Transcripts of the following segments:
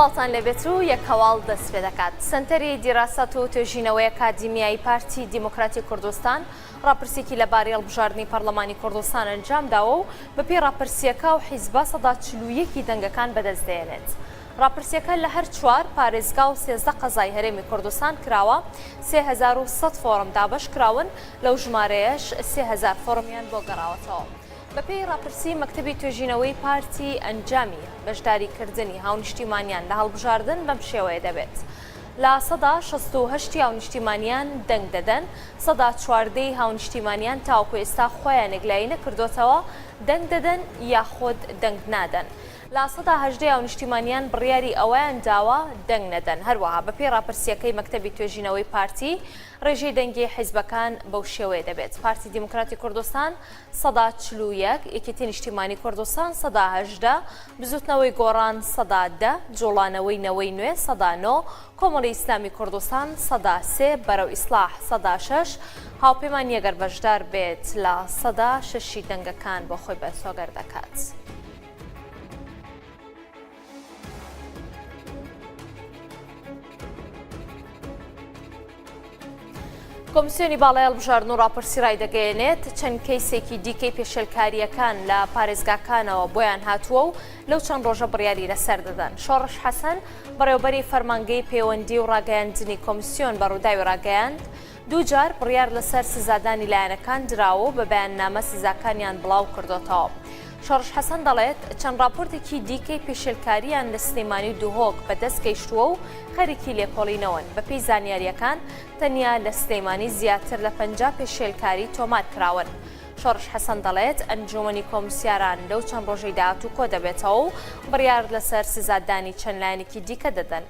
سڵاتان لەبێت و یەک هەواڵ دەست پێ دەکات. سنتەری دیراسەت و توێژینەوەی ئەکادیمیای پارتی دیموکراتی کوردستان ڕاپرسێکی لەبارەی هەڵبژاردننی پەرلەمانی کوردستان ئەنجامداوە و بەپێی ڕاپرسیەکە و حیزبە سەدا 41 دەنگەکان بەدەستدێنێت. ڕاپرسیەکە لە هەر چوار پارێزگا و 13 قەزای هەرێمی کوردستان کراوە، 3100 فۆرم دابش کراون، لەو ژمارەیەش 3000 فۆرمیان بۆ گەڕاوەتەوە. بەپێی ڕاپرسی مەکتەبی توێژینەوەی پارتی ئەنجامی بەشداریکردنی هاونیشتیمانیان لە هەڵبژاردن بەم شێوەیە دەبێت. لە سەدا 68 هاونیشتیمانیان دەنگ دەدەن، سەدا 14 هاونیشتیمانیان تاوەکو ئێستا خۆیان یەکلایی نەکردوتەوە دەنگ دەدەن یاخود دەنگ نادەن. لە سەدا 18 هاونیشتیمانیان بڕیاری ئەوەیان داوە دەنگ نەدەن. هەروەها بەپێی ڕاپرسیەکەی مەکتەبی توێژینەوەی پارتی ڕێژەی دەنگی حیزبەکان بەو شێوەیە دەبێت. پارتی دیموکراتی کوردستان سەدا 41، یەکێتی نیشتیمانی کوردستان سەدا 18، بزوتنەوەی گۆڕان سەدا 10، جوڵانەوەی نەوەی نوێ سەدا 9، کۆمەڵی ئیسلامی کوردستان سەدا 3، بەرەو ئیسلاح سەدا 6، هاوپەیمانی ئەگەر بەشدار بێت لە سەدا 6 دەنگەکان بۆ خۆی بەسۆگەر دەکات. کۆمیسیۆنی باڵای هەڵبژاردن و ڕاپرسی ڕای دەگەیەنێت چەند کەیسێکی دیکەی پێشێلکاریەکان لە پارێزگاکانەوە بۆیان هاتووە و لەو چەند ڕۆژە بڕیاری لەسەر دەدەن. شۆڕش حەسەن بەڕێوەبەری فەرمانگەی پەیوەندی و ڕاگەیاندنی کۆمیسیۆن بە ڕووداوی ڕاگەیاند دووجار بڕیار لەسەر سزادانی لایەنەکان دراوە و بە بەیاننامە سزاکانیان بڵاو کردوتەوە. شۆڕش حەسەن دەڵێت چەند راپۆرتێکی دیکەی پێشێلکاریان لە سلێمانی و دوهۆک بەدەست گەیشتووە و خەریکی لێکۆڵینەوەن. بەپێی زانیاریەکان تەنیا لە سلێمانی زیاتر لە 50 پێشێلکاری تۆمار کراون. شۆڕش حەسەن دەڵێت ئەنجومەنی کۆمسیاران لەو چەند ڕۆژەی داهاتوو کۆ دەبێتەوە و بڕیار لەسەر سزادانی چەند لایەنێکی دیکە دەدەن.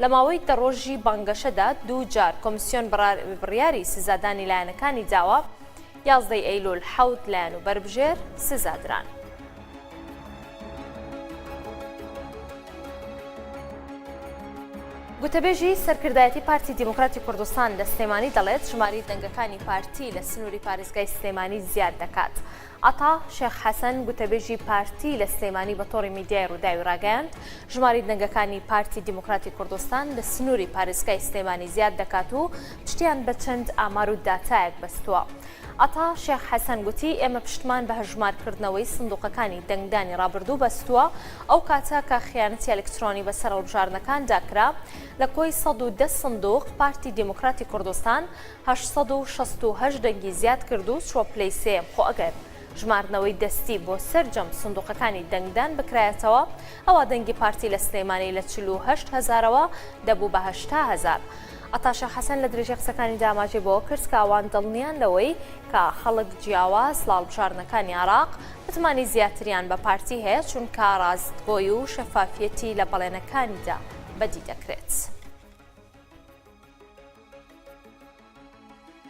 لە ماوەی ڕۆژی بانگەشەدا دووجار کۆمیسیۆن بڕیاری سزادانی لایەنەکانی داوە، 11 ئەیلول 7 لایەن و بەربژێر سزادران. گوتەبێژی سەرکردایەتی پارتی دیموکراتی کوردستان لە سلێمانی دەڵێت ژماری دەنگەکانی پارتی لە سنووری پارێزگای سلێمانی زیاد دەکات. ئەتا شێخ حەسەن گوتەبێژی پارتی لە سلێمانی بە تۆڕی میدیای ڕووداوی ڕاگەیاند ژماری دەنگەکانی پارتی دیموکراتی کوردستان لە سنووری پارێزگای سلێمانی زیاد دەکات و پشتیان بە چەند ئامار و داتایەک بەستووە. ئەتا شێخ حەسەن گوتی ئێمە پشتمان بە هەژمارکردنەوەی سندوقەکانی دەنگدانی ڕابردوو بەستووە ئەو کاتە کە خیانەتی ئەلکترۆنی بەسەر هەڵبژاردنەکان داکرا لە کۆی 110 سندوق پارتی دیموکراتی کوردستان 868 دەنگی زیاد کرد و چوە پلەی سێم. خۆ ئەگەر ژمارنەوەی دەستی بۆ سەرجەم سندوقەکانی دەنگدان بکرایەتەوە ئەوە دەنگی پارتی لە سلێمانی لە 48 هەزارەوە دەبوو بە 80 هەزار. ئەتاشە حەسەن لە درێژەی قسەکانی داماژێ بۆ کرد کە ئەوان دڵنیان لەوەی کە خەڵک جیاواز لە هەڵبژاردنەکانی عێراق بتمانی زیاتریان بە پارتی هەیە چونکە ڕاستگۆیی و شەفافیەتی لە بەڵێنەکانیدا بەدی دەکرێت.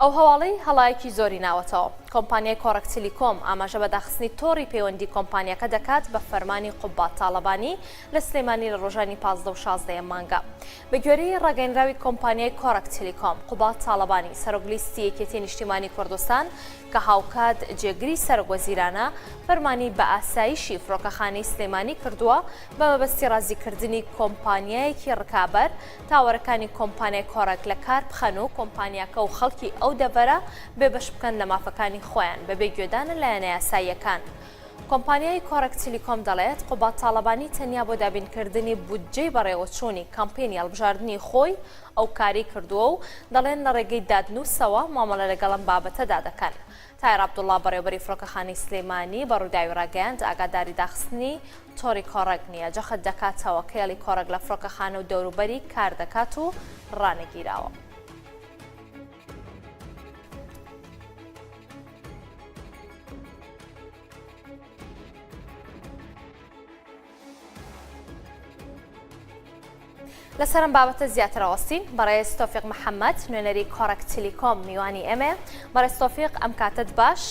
ئەو هەواڵەی هەڵایەکی زۆری ناوەتەوە. کۆمپانیای کۆڕەک تیلیکۆم ئاماژە بە داخستنی تۆڕی پەیوەندی کۆمپانیەکە دەکات بە فەرمانی قوبات تاڵەبانی لە سلێمانی لە ڕۆژانی 15 و 16 مانگە. بە گوێرەی ڕاگەیەنراوی کۆمپانیای کۆڕەک تیلیکۆم قوبات تاڵەبانی سەرۆکلیستی یەکێتی نیشتیمانی کوردستان کە هاوکات جێگری سەرۆکوەزیرانە فەرمانی بە ئاسایشی فڕۆکەخانەی سلێمانی کردووە بە مەبەستی ڕازیکردنی کۆمپانیایەکی ڕکابەر تاوەرەکانی کۆمپانیای کۆڕەک لە کار بخەن و کۆمپانیاکە و خەڵکی ئەو دەڤەرە بێبەش بکەن لە مافەکانی خۆیان بەبێ گوێدانە لایەنە یاساییەکان. کۆمپانیای کۆڕەک تیلیکۆم دەڵێت قوبات تاڵەبانی تەنیا بۆ دابینکردنی بودجەی بەڕێوەچوونی کامپێنی هەڵبژاردننی خۆی ئەو کاری کردووە و دەڵێن لە ڕێگەی دادنووسەوە مامەڵە لەگەڵم بابەتەدا دەکەن. تایر عەبدوڵڵا بەڕێوەبەری فڕۆکەخانەی سلێمانی بە ڕووداوی ڕاگەیاند ئاگاداری داخستنی تۆڕی کۆڕەک نییە، جەخت دەکاتەوە کە هێڵی کۆڕەک لە فڕۆکەخانە و دەوروبەری کار دەکات و ڕانەگیراوە. لەسەرم بابەتە زیاتر ئەوەستین بەڕێز تۆفیق محەممەد نوێنەری کۆڕەک تیلیکۆم میوانی ئێمێ. بەڕێز تۆفیق ئەم کاتت باش؟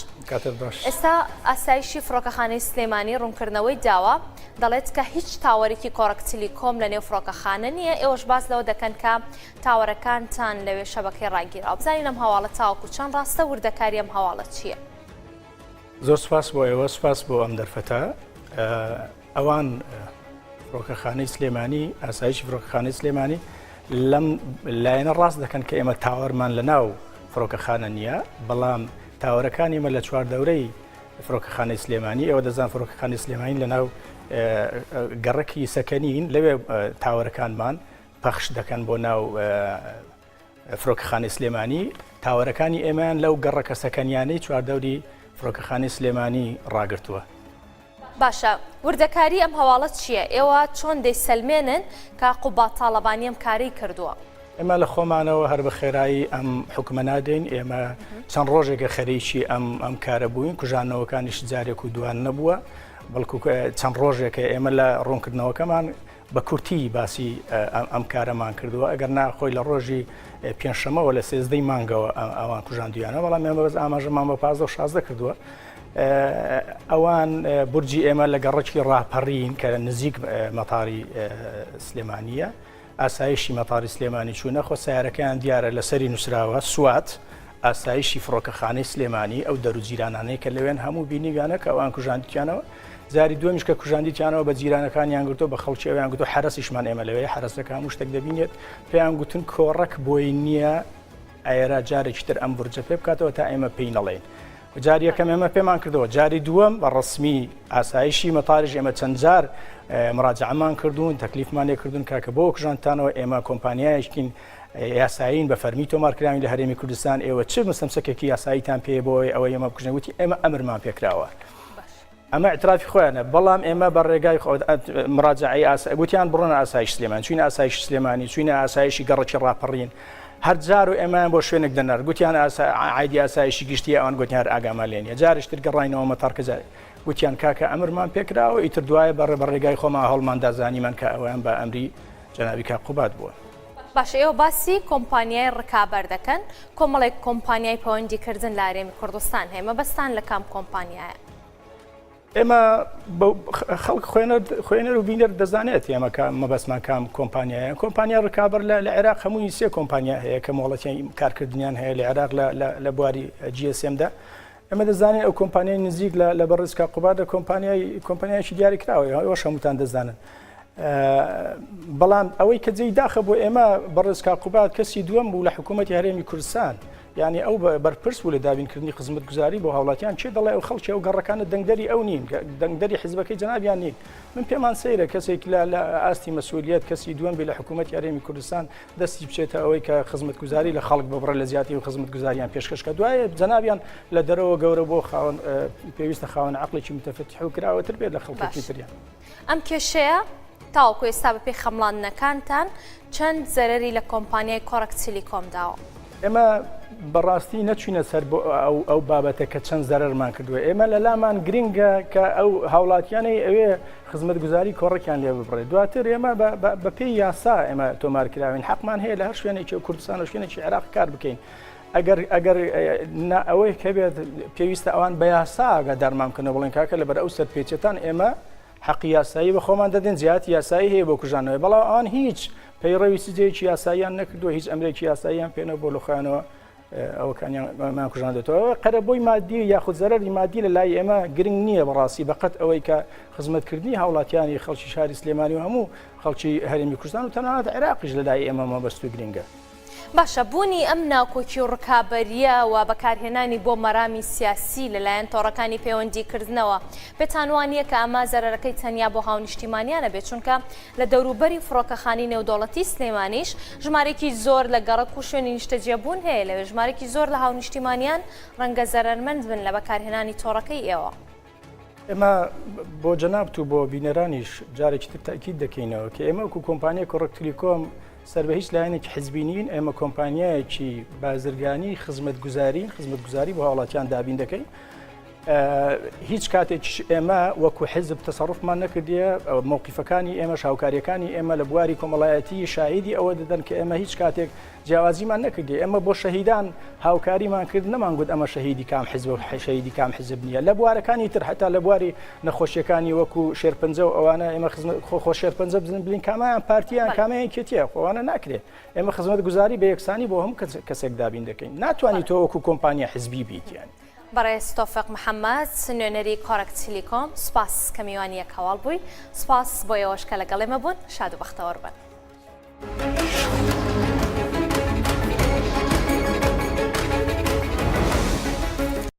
ئێستا ئاسایشی فڕۆکەخانەی سلێمانی ڕوونکردنەوەی داوە دەڵێت کە هیچ تاوەرێکی کۆڕەک تیلیکۆم لە نێو فڕۆکەخانە نییە، ئێوەش باز لەوە دەکەن کە تاوەرەکانتان لەوێ شەبەکەی ڕاگیراوە. بزانین ئەم هەواڵە تاوەکو چەند ڕاستە وردەکاری ئەم هەواڵە چییە؟ زۆر سپاس بۆ ئێوە، سپاس بۆ ئەم دەرفەتە. ئەوان فڕۆکەخانەی سلێمانی ئاسایشی فڕۆکەخانەی سلێمانی لەم لایەنە ڕاست دەکەن کە ئێمە تاوەرمان لە ناو فڕۆکەخانە نییە، بەڵام تاوەرەکان ئێمە لە چواردەورەی فڕۆکەخانەی سلێمانی ئێوە دەزان فڕۆکەخانەی سلێمانی لە ناو گەڕەکی سەکەنین لەوێ تاوەرەکانمان پەخش دەکەن بۆ ناو فڕۆکەخانەی سلێمانی. تاوەرەکانی ئێمەیان لەو گەڕەکە سەکەنیانەی چواردەوری فڕۆکەخانەی سلێمانی ڕاگرتووە. باشە، وردەکاری ئەم هەواڵەت چییە؟ ئێوە چۆن دەیسەلمێنن کە قوبات تاڵەبانی ئەم کارەی کردووە؟ ئێمە لە خۆمانەوە هەر بە خێرایی ئەم حکومە نادەین. ئێمە چەند ڕۆژێکە خەریکی ئەم کارە بووین، کوژانەوەکانیش جارێک و دوان نەبووە، بەڵکو چەند ڕۆژێکە ئێمە لە ڕوونکردنەوەکەمان بە کورتی باسی ئەم کارەمان کردووە. ئەگەر ناخۆی لە ڕۆژی پێنجشەمەوە لە 13 مانگەوە ئەوان کوژاندویانە، بەڵام ئێمە بەس ئاماژەمان بە 15 و 16 کردووە. ئەوان بورجی ئێمە لە گەڕەکی ڕاپەڕین کە نزیک مەتاری سلێمانیە، ئاسایشی مەتاری سلێمانی چوونە خۆ سیارەکەیان دیارە لەسەری نووسراوە سوات ئاسایشی فڕۆکەخانەی سلێمانی ئەو دەروجیرانانەی کە لەوێن هەموو بینیگانە کە ئەوان کوژاندیانەوە. زاری دومیش کە کوژاندیانەوە بە جیرانەکانیان گرتو بە خەڵکی ئەویان گوتو حرەسیشمان ئێمە لەوەی حرەسەکە هەموو شتێک دەبینێت پێیان گوتن کۆڕەک بۆی نییە ئایرا جارێکی تر ئەم بورجە پێ بکاتەوە تا ئێمە پێی نەڵێن. جاری یەکەم ئێمە پێمان کردەوە، جاری دووەم بە ڕسمی ئاسایشی مەتاریش ئێمە چەند جار مراجعەمان کردوون، تەکلیفمان لێ کردوون کاکە بۆ کوژانتانەوە ئێمە کۆمپانیایشکین یاسایین بە فەرمی تۆمارکراوین لە هەرێمی کوردستان، ئێوە چ مستەمسەکێکی یاساییتان پێ بۆی ئەوەی ئێمە بکوژن، وتی ئێمە ئەمرمان پێکراوە. ئەمە اعترافی خۆیانە، بەڵام ئێمە بە ڕێگای مراجعی گوتیان بڕۆنە ئاسایش سلێمانی، چوینە ئاسایش سلێمانی، چوینە ئاسایشی گەڕەکی ڕاپەڕین، هەر جار و ئێمەیان بۆ شوێنێک دەنەر، گوتیان عایدی ئاسایشی گشتی ئەوان گوتیان ئاگامان لێنە، جارشتر گەڕاینەوە مەتارکەجار گوتیان کاکە ئەمرمان پێکراوە، ئیتر دوایە بە ڕێگای خۆمان هەڵمان دازانیمان کە ئەویان بە ئەمری جەنابی کاقوبات بووە. باشە، ئێوە باسی کۆمپانیای ڕکابەر دەکەن، کۆمەڵێک کۆمپانیای پەیوەندیکردن لە هەرێمی کوردستان هەیە، مەبەستان لە کام کۆمپانیایە؟ ئێمە خەڵک خوێنەر و بینەر دەزانێت ئێمە مەبەستمان کام کۆمپانیایە. کۆمپانیا ڕکابەر لە عێراق هەمووی سێ کۆمپانیا هەیە کە مۆڵەتی کارکردنیان هەیە لە عێراق لە بواری GSMدا. ئەمە دەزانێت ئەو کۆمپانیای نزیک لە بەڕێز کاقوباتە کۆمپانیایکی دیاری کراوە، ئەوەش هەمووتان دەزانن. بەڵام ئەوەی کە جێی داخە بۆ ئێمە بەڕێز کاقوبات کەسی دووەم بوو لە حکوومەتی هەرێمی کوردستان، یعنی ئەو بەرپرس بوو لە دابینکردنی خزمەتگوزاری بۆ هاوڵاتیان چێ دەڵێ ئەو خەڵکی ئەو گەڕەکانە دەنگدەری ئەو نین، دەنگدەری حیزبەکەی جەنابیان نین. من پێمان سەیرە کەسێک لە ئاستی مەسئولیت کەسی دووەم بێ لە حکوومەتی هەرێمی کوردستان دەستی بچێتە ئەوەی کە خزمەتگوزاری لە خەڵک ببڕە لە زیاتی و خزمەتگوزاریان پێشکەشکە، دوایە جەنابیان لە دەرەوە گەورە بۆ خاوەن پێویستە خاوەن عەقڵێکی متەفتیح و کراوەتر بێت لە خەڵکی تریان. ئەم کێشەیە تاوەکو ئێستا بەپێی خەمڵاندنەکانتان چەند زەرەری لە کۆمپانیای کۆڕەک تیلیکۆم داوە؟ ئێمە بەڕاستی نەچوینە سەر بۆ ئەو بابەتە کە چەند زەرەرمان کردووە. ئێمە لە لامان گرنگە کە ئەو هاوڵاتیانەی ئەوێ خزمەتگوزاری کۆڕێکیان لێ ببڕێت، دواتر ئێمە بە پێی یاسا ئێمە تۆمارکراوین، حەقمان هەیە لە هەر شوێنێکی کوردستان و شوێنێکی عێراق کار بکەین. ئەگەر ئەوەی کە بێت پێویستە ئەوان بە یاسا ئاگادارمان بکەنەوە، بڵێن کاکە لەبەر ئەو سەرپێچێتان ئێمە حەقی یاسایی بە خۆمان دەدەین، زیاتی یاسایی هەیە بۆ کوژانەوە، بەڵام ئەوان هیچ پەیڕەوی سجەیەکی یاساییان نەکردووە، هیچ ئەمرێکی یاساییان پێنە بۆ لۆخانەوە ئەوەکانیان کوژاندێتەوە. قەرەبۆی مادی یاخود زەرەری مادی لە لای ئێمە گرنگ نییە بەڕاستی، بەقەت ئەوەی کە خزمەتکردنی هاوڵاتیانی خەڵکی شاری سلێمانی و هەموو خەڵکی هەرێمی کوردستان و تەنانەت عێراقیش لە لای ئێمە مەبەست و گرنگە. باشە، بوونی ئەم ناوکۆکی و ڕکابەریە و بەکارهێنانی بۆ مەرامی سیاسی لەلایەن تۆڕەکانی پەیوەندیکردنەوە پێتانوانیە کە ئەمە زەرەرەکەی تەنیا بۆ هاونیشتیمانیانە بێت، چونکە لە دەوروبەری فڕۆکەخانی نێودەوڵەتی سلێمانیش ژمارێکی زۆر لە گەڕەک و شوێنی نیشتەجێبوون هەیە، لەوێ ژمارێکی زۆر لە هاونیشتیمانیان ڕەنگە زەرەرمەند بن لە بەکارهێنانی تۆڕەکەی ئێوە. ئێمە بۆ جەنابت و بۆ بینەرانیش جارێکی تر تاکید دەکەینەوە کە ئێمە وەکو کۆمپانیای کۆڕەک تیلیکۆم سەر بە هیچ لایەنێکی حزبی نین، ئێمە کۆمپانیایەکی بازرگانی خزمەتگوزاری بۆ هاوڵاتیان دابین دەکەین. هیچ کاتێکیش ئێمە وەکو حزب تەسەڕوفمان نەکردیە، موقیفەکانی ئێمە شاوکاریەکانی ئێمە لە بواری کۆمەڵایەتی شاهیدی ئەوە دەدەن کە ئێمە هیچ کاتێک جیاوازیمان نەکردی. ئێمە بۆ شەهیدان هاوکاریمان کرد، نەمانگوت ئەمە شەهیدی کام حزب و شەهیدی کام حزب نییە. لە بوارەکانی تر حتا لە بواری نەخۆشیەکانی وەکو شێرپەنجە و ئەوانە ئێمە خۆ شێرپەنجە بزن بلین کامیان پارتیان کامیان کێتیە خۆوانە ناکرێت. ئێمە خزمەتگوزاری بە یەکسانی بۆ هەموو کەسێک دابین دەکەین، ناتوانانی تۆ وەکو کۆمپانیا حزبی بیت. یانی بەڕێز تۆفیق محەممەد نوێنەری کۆرەک تیلیکۆم سوپاس کە میوانیە کەواڵ بووی سوپاس بۆ ئێوەش کە لەگەڵێمە بوون شاد و بەختەوەڕ بن.